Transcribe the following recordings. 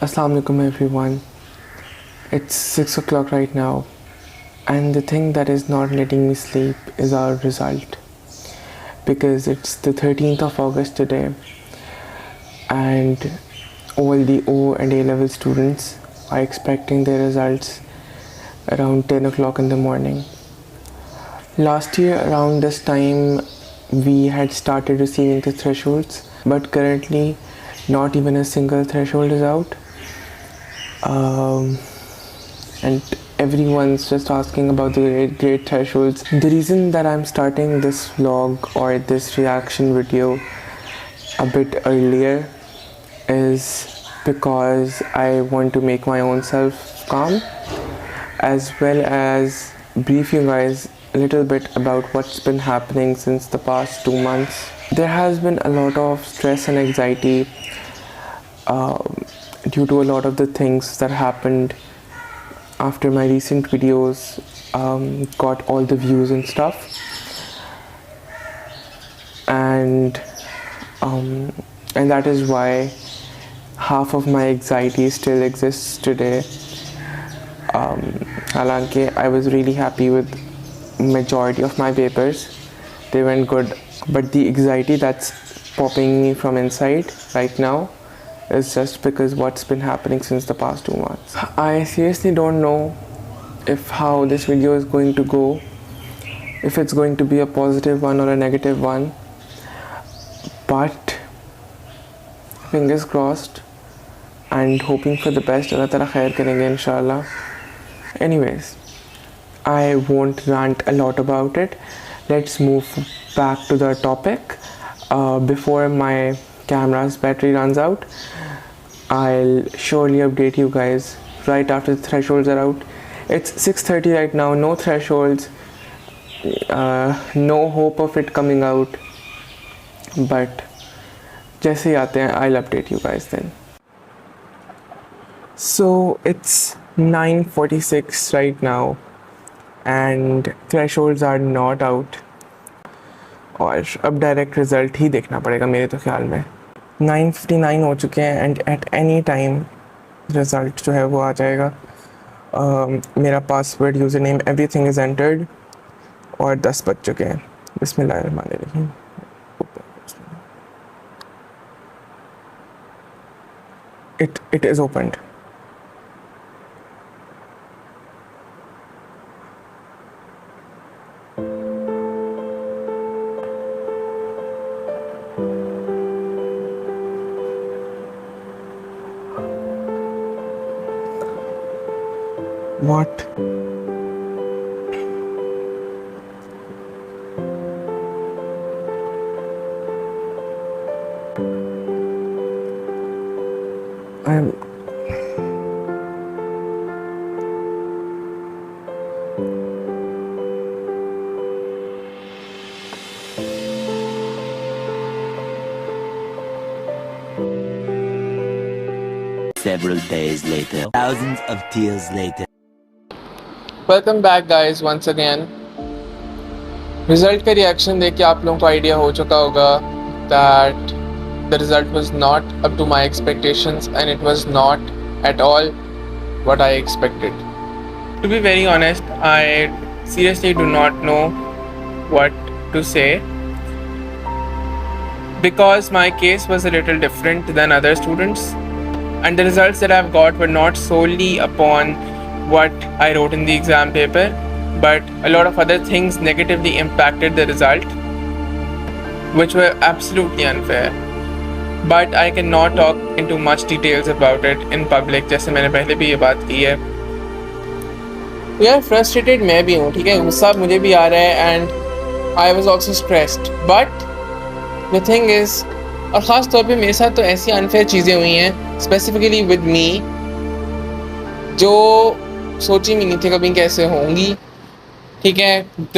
Assalamu alaikum everyone. It's 6 o'clock right now, and the thing that is not letting me sleep is our result because it's the 13th of August today, and all the O and A level students are expecting their results around 10 o'clock in the morning. Last year, around this time, we had started receiving the thresholds, but currently, not even a single threshold is out. And everyone's just asking about the grade thresholds. The reason that I'm starting this vlog or this reaction video a bit earlier is because I want to make my own self calm, as well as brief you guys a little bit about what's been happening since the past 2 months. There has been a lot of stress and anxiety due to a lot of the things that happened after my recent videos got all the views and stuff, and that is why half of my anxiety still exists today. Halanki, I was really happy with majority of my papers. They went good, but the anxiety that's popping me from inside right now is just because what's been happening since the past 2 months. I seriously don't know if how this video is going to go, if it's going to be a positive one or a negative one, but fingers crossed and hoping for the best. Allah Ta'ala khair karenge inshallah. Anyways, I won't rant a lot about it. Let's move back to the topic. Before my camera's battery runs out, I'll surely update you guys right after the thresholds are out. It's 6:30 right now, no thresholds, no hope of it coming out, but जैसे ही आते हैं I'll update you guys then. So it's 9:46 right now and thresholds are not out, और अब direct result ही देखना पड़ेगा मेरे तो ख्याल में. 9:59 हो चुके हैं and at any time result जो है वो आ जाएगा. मेरा password, user name, everything is entered और 10 बज चुके हैं. बिस्मिल्लाहिर्रहमानिर्रहीम. It is opened. What? I'm Several days later, thousands of tears later. Welcome back guys once again. Result का रिएक्शन देख के आप लोगों को आइडिया हो चुका होगा that the result was not up to my expectations and it was not at all what I expected. To be very honest, I seriously do not know what to say because my case was a little different than other students, and the results that I've got were not solely upon what I wrote in the exam paper, but a lot of other things negatively impacted the result, which were absolutely unfair. But I cannot talk into much details about it in public, जैसे मैंने पहले भी ये बात की है. यार frustrated मैं भी हूँ, ठीक है, गुस्सा मुझे भी आ रहा है and I was also stressed. But the thing is, और ख़ास तौर पे मेरे साथ तो ऐसी अनफेयर चीज़ें हुई हैं स्पेसिफिकली विद मी जो सोची भी नहीं थी कभी कैसे होंगी. ठीक है, the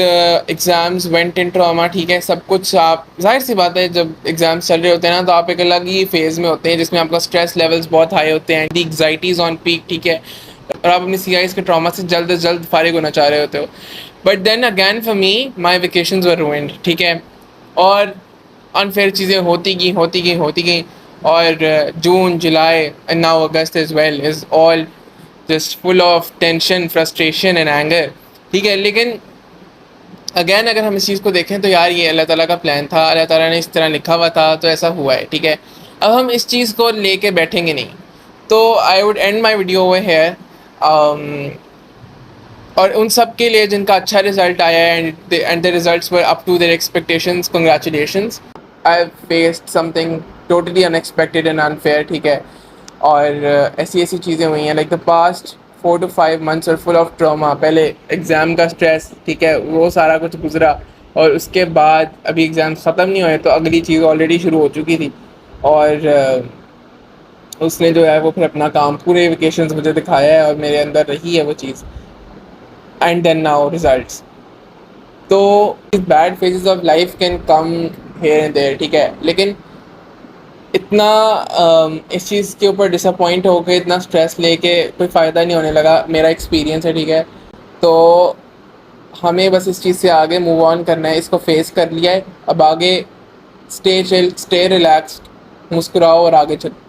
exams went in trauma. ठीक है, सब कुछ, आप जाहिर सी बात है जब एग्ज़ाम्स चल रहे होते हैं ना तो आप एक अलग ही फेज़ में होते हैं जिसमें आपका स्ट्रेस लेवल्स बहुत हाई होते हैं, दी एग्जाइटीज़ ऑन पीक. ठीक है, और आप अपनी CIs के ट्रॉमा से जल्द से जल्द फारिग होना चाह रहे होते हो. But then again for me my vacations were ruined. ठीक है, और अनफेयर चीज़ें होती गई. और June, July and now August as well is all just full of tension, frustration and anger, ठीक है। लेकिन अगेन अगर हम इस चीज़ को देखें तो यार ये अल्लाह ताला का प्लान था, अल्लाह ताला ने इस तरह लिखा हुआ था तो ऐसा हुआ है, ठीक है। अब हम इस चीज़ को लेके बैठेंगे नहीं। तो I would and my video over here, और उन सब के लिए जिनका अच्छा रिजल्ट आया है and the results were up to their expectations, congratulations. I faced something totally unexpected and unfair, ठीक है। और ऐसी ऐसी चीज़ें हुई हैं, like the past 4 to 5 months और फुल ऑफ ट्रॉमा। पहले एग्ज़ाम का स्ट्रेस, ठीक है, वो सारा कुछ गुजरा, और उसके बाद अभी एग्ज़ाम ख़त्म नहीं हुए तो अगली चीज़ ऑलरेडी शुरू हो चुकी थी। और उसने जो है वो फिर अपना काम पूरे वेकेशंस मुझे दिखाया है और मेरे अंदर रही है वो चीज़। And then now results. तो इस bad phases of life can come here and there, ठीक है। लेकिन इतना इस चीज़ के ऊपर डिसअपॉइंट होकर इतना स्ट्रेस लेके कोई फ़ायदा नहीं होने लगा, मेरा एक्सपीरियंस है, ठीक है। तो हमें बस इस चीज़ से आगे मूव ऑन करना है, इसको फेस कर लिया है, अब आगे स्टे चिल, स्टे रिलैक्स्ड, मुस्कुराओ और आगे चलो।